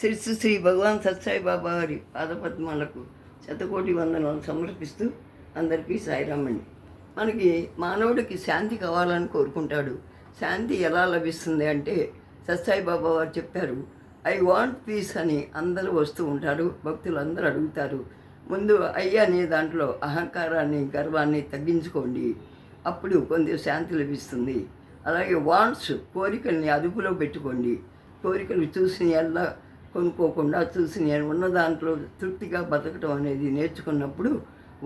శ్రీ శ్రీ భగవాన్ సత్సాయి బాబా వారి పాదపద్మాలకు శతకోటి వందనాలు సమర్పిస్తూ అందరికీ సాయిరామండి. మనకి మానవుడికి శాంతి కావాలని కోరుకుంటాడు. శాంతి ఎలా లభిస్తుంది అంటే సత్సాయి బాబా వారు చెప్పారు, ఐ వాంట్ పీస్ అని అందరూ వస్తూ ఉంటారు, భక్తులు అందరూ అడుగుతారు. ముందు అయ్య అనే దాంట్లో అహంకారాన్ని గర్వాన్ని తగ్గించుకోండి, అప్పుడు కొంచెం శాంతి లభిస్తుంది. అలాగే వాంట్స్ కోరికల్ని అదుపులో పెట్టుకోండి. కోరికలు చూసిన ఎలా కొనుక్కోకుండా చూసి నేను ఉన్న దాంట్లో తృప్తిగా బతకడం అనేది నేర్చుకున్నప్పుడు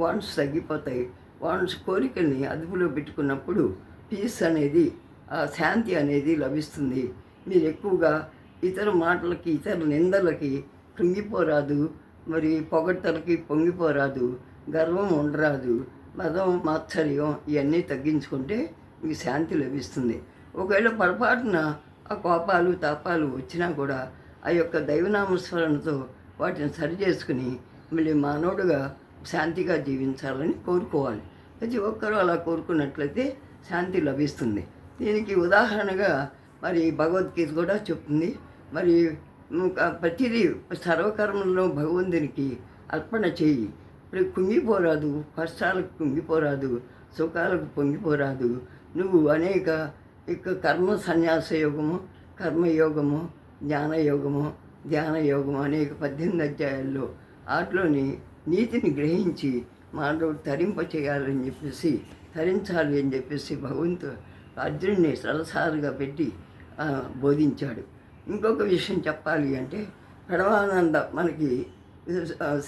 వాంట్స్ తగ్గిపోతాయి. వాంట్స్ కోరికల్ని అదుపులో పెట్టుకున్నప్పుడు పీస్ అనేది, ఆ శాంతి అనేది లభిస్తుంది. మీరు ఎక్కువగా ఇతర మాటలకి ఇతర నిందలకి కృంగిపోరాదు, మరి పొగడ్తలకి పొంగిపోరాదు, గర్వం ఉండరాదు, మదం మాత్సర్యం ఇవన్నీ తగ్గించుకుంటే మీకు శాంతి లభిస్తుంది. ఒకవేళ పొరపాటున ఆ కోపాలు తాపాలు వచ్చినా కూడా ఆ యొక్క దైవనామస్మరణతో వాటిని సరి చేసుకుని మళ్ళీ మానవుడుగా శాంతిగా జీవించాలని కోరుకోవాలి. ప్రతి ఒక్కరూ అలా కోరుకున్నట్లయితే శాంతి లభిస్తుంది. దీనికి ఉదాహరణగా మరి భగవద్గీత కూడా చెప్తుంది. మరి ప్రతిదీ సర్వకర్మల్లో భగవంతునికి అర్పణ చేయి. ఇప్పుడు కుంగిపోరాదు, కష్టాలకు కుంగిపోరాదు, సుఖాలకు పొంగిపోరాదు. నువ్వు అనేక కర్మ సన్యాస యోగము, కర్మయోగము, జ్ఞానయోగము, ధ్యానయోగము అనేక 18 అధ్యాయాల్లో వాటిలోని నీతిని గ్రహించి మానవుడు తరించాలి అని చెప్పేసి భగవంతుడు అర్జునుడిని సరసాలుగా పెట్టి బోధించాడు. ఇంకొక విషయం చెప్పాలి అంటే ప్రణవానంద మనకి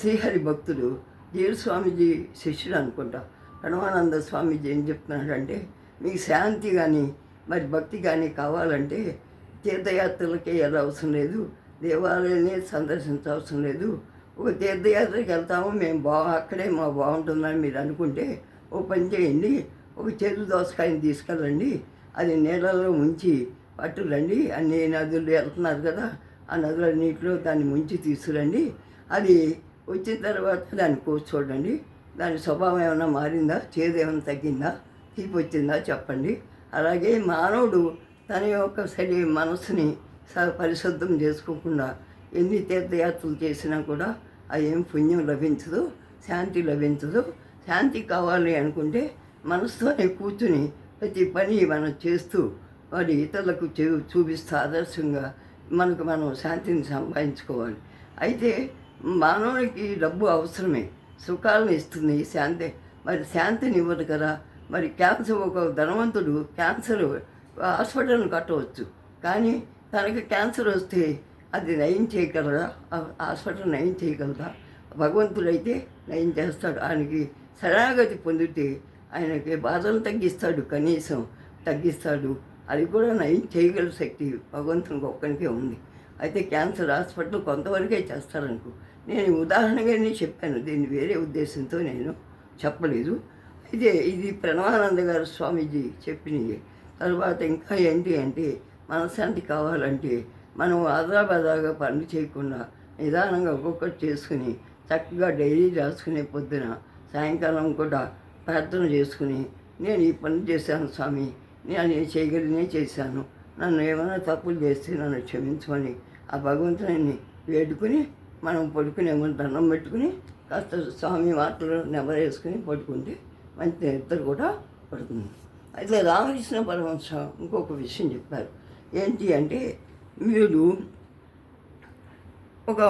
శ్రీహరి భక్తుడు జీరు స్వామీజీ శిష్యుడు అనుకుంటా. ప్రణవానంద స్వామీజీ ఏం చెప్తున్నాడంటే, మీకు శాంతి కానీ మరి భక్తి కానీ కావాలంటే తీర్థయాత్రలకే ఎలా అవసరం లేదు, దేవాలయాన్ని సందర్శించవసరం లేదు. ఒక తీర్థయాత్రకి వెళ్తాము మేము అక్కడే మా బాగుంటుందని మీరు అనుకుంటే ఓ పని చేయండి, ఒక చెరు దోసకాయని తీసుకెళ్ళండి, అది నీళ్ళలో ముంచి పట్టురండి. అన్ని నదులు వెళ్తున్నారు కదా, ఆ నదుల నీటిలో దాన్ని ముంచి తీసుకురండి. అది వచ్చిన తర్వాత దాన్ని కూర్చోడండి, దాని స్వభావం ఏమైనా మారిందా, చేదు ఏమైనా తగ్గిందా, తీపి వచ్చిందా చెప్పండి. అలాగే మానవుడు తన యొక్క మనసుని పరిశుద్ధం చేసుకోకుండా ఎన్ని తీర్థయాత్రలు చేసినా కూడా ఆ ఏం పుణ్యం లభించదు, శాంతి లభించదు. శాంతి కావాలి అనుకుంటే మనసుతోనే కూర్చుని ప్రతి పని మనం చేస్తూ మరి ఇతరులకు చూపిస్తూ ఆదర్శంగా మనం శాంతిని సంపాదించుకోవాలి. అయితే మానవునికి డబ్బు అవసరమే, సుఖాలను ఇస్తుంది శాంతి. మరి శాంతిని ఇవ్వదు కదా. మరి క్యాన్సర్, ఒక ధనవంతుడు క్యాన్సర్ హాస్పిటల్ని కట్టవచ్చు, కానీ తనకి క్యాన్సర్ వస్తే అది నయం చేయగలరా? హాస్పిటల్ నయం చేయగలరా? భగవంతుడైతే నయం చేస్తాడు. ఆయనకి శరణాగతి పొందితే ఆయనకి బాధలు తగ్గిస్తాడు, కనీసం తగ్గిస్తాడు. అది కూడా నయం చేయగల శక్తి భగవంతునికి ఒక్కనికే ఉంది. అయితే క్యాన్సర్ హాస్పిటల్ కొంతవరకే చేస్తారనుకో. నేను ఉదాహరణగానే చెప్పాను, దీన్ని వేరే ఉద్దేశంతో నేను చెప్పలేదు. అయితే ఇది ప్రణవానంద గారు స్వామీజీ చెప్పినవి. తర్వాత ఇంకా ఏంటి అంటే మనశ్శాంతి కావాలంటే మనం ఆదాబాదాగా పనులు చేయకుండా నిదానంగా ఒక్కొక్కటి చేసుకుని చక్కగా డైరీ రాసుకునే పొద్దున సాయంకాలం కూడా ప్రార్థన చేసుకుని నేను ఈ పని చేశాను స్వామి, నేను చేయగలిగినే చేశాను, నన్ను ఏమైనా తప్పులు చేస్తే నన్ను క్షమించమని ఆ భగవంతుని వేడుకుని మనం పడుకుని ఏమైనా దండం పెట్టుకుని కాస్త స్వామి మాటలు నెమరేసుకుని పడుకుంటే మంచి నిద్ర కూడా పడుతుంది. అయితే రామకృష్ణ పరమహంస ఇంకొక విషయం చెప్పారు. ఏంటి అంటే, మీరు ఒక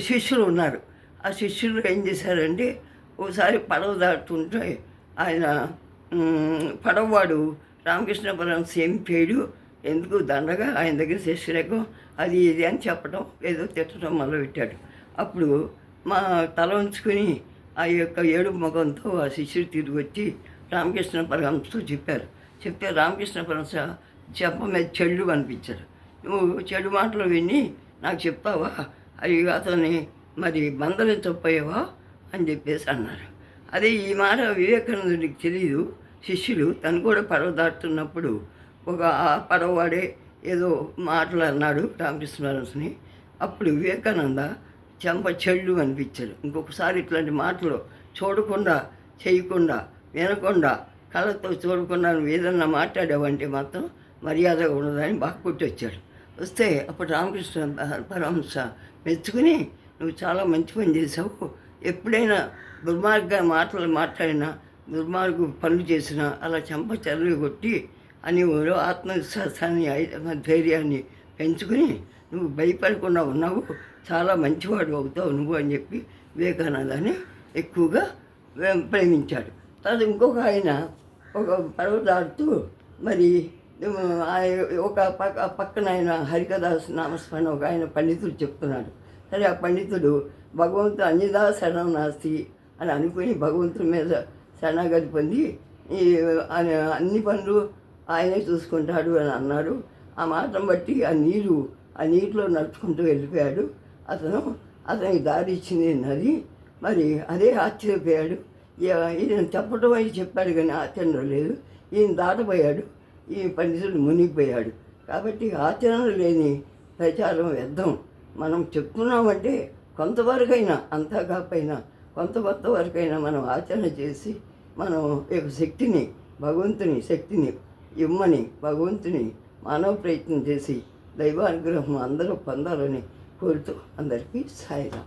శిష్యులు ఉన్నారు. ఆ శిష్యులు ఏం చేశారంటే, ఒకసారి పడవ దాటుతుంటే ఆయన పడవవాడు రామకృష్ణ పరమహంస ఏం చేయడు, ఎందుకు దండగా ఆయన దగ్గర శిష్యులకు అది ఇది అని చెప్పడం, ఏదో తిట్టడం మొదలుపెట్టాడు. అప్పుడు మా తల ఉంచుకుని ఆ యొక్క ఏడు ముఖంతో ఆ శిష్యుడు తిరిగి వచ్చి రామకృష్ణ పరమహంసతో చెప్తే రామకృష్ణ పరమహంస చెప్ప మీద చెడు అనిపించారు. నువ్వు చెడు మాటలు విని నాకు చెప్తావా, అవి అతన్ని మరి మందలించకపోయావా అని చెప్పేసి అన్నారు. అదే ఈ మాట వివేకానందుడికి తెలియదు. శిష్యుడు తను కూడా పడవ దాటుతున్నప్పుడు ఒక పడవవాడే ఏదో మాటలు అన్నాడు రామకృష్ణ పరమహంసని. అప్పుడు వివేకానంద చెంప చెళ్ళు అనిపించాడు. ఇంకొకసారి ఇట్లాంటి మాటలు చూడకుండా, చేయకుండా, వినకుండా, కళ్ళతో చూడకుండా నువ్వు ఏదన్నా మాట్లాడావంటే మాత్రం మర్యాదగా ఉండదని బాగా కొట్టొచ్చాడు. వస్తే అప్పుడు రామకృష్ణ పరమహంస మెచ్చుకుని నువ్వు చాలా మంచి పని చేసావు, ఎప్పుడైనా దుర్మార్గ మాటలు మాట్లాడినా దుర్మార్గ పనులు చేసినా అలా చెంప చెరువు కొట్టి అని ఆత్మవిశ్వాసాన్ని ధైర్యాన్ని పెంచుకుని నువ్వు భయపడకుండా ఉన్నావు, చాలా మంచివాడు అవుతావు నువ్వు అని చెప్పి వివేకానందాన్ని ఎక్కువగా ప్రేమించాడు. తర్వాత ఇంకొక ఆయన ఒక పర్వతాడుతూ మరి ఒక పక్కన ఆయన హరికదాస్ నామస్మరణ ఒక ఆయన పండితుడు చెప్తున్నాడు. సరే ఆ పండితుడు భగవంతుడు అన్యదా శరణం నాస్తి అని అనుకుని భగవంతుడి మీద శరణాగతి పొంది అన్ని పనులు ఆయనే చూసుకుంటాడు అని అన్నాడు. ఆ మాటను బట్టి ఆ నీటిలో నడుచుకుంటూ వెళ్ళిపోయాడు. అతనికి దారి ఇచ్చింది నది. మరి అదే ఆశ్చర్యపోయాడు. ఈయన చెప్పడం అని చెప్పాడు కానీ ఆచరణ లేదు. ఈయన దాటపోయాడు, ఈ పండితుడు మునిగిపోయాడు. కాబట్టి ఆచరణ లేని ప్రచారం వ్యర్థం. మనం చెప్తున్నామంటే కొంతవరకైనా, అంతా కాకపోయినా కొంతవరకైనా మనం ఆచరణ చేసి మనం యొక్క శక్తిని శక్తిని ఇమ్మని భగవంతుని మానవ ప్రయత్నం చేసి దైవానుగ్రహం అందరూ పొందాలని కోరుతూ అందరికీ సాయిరాం.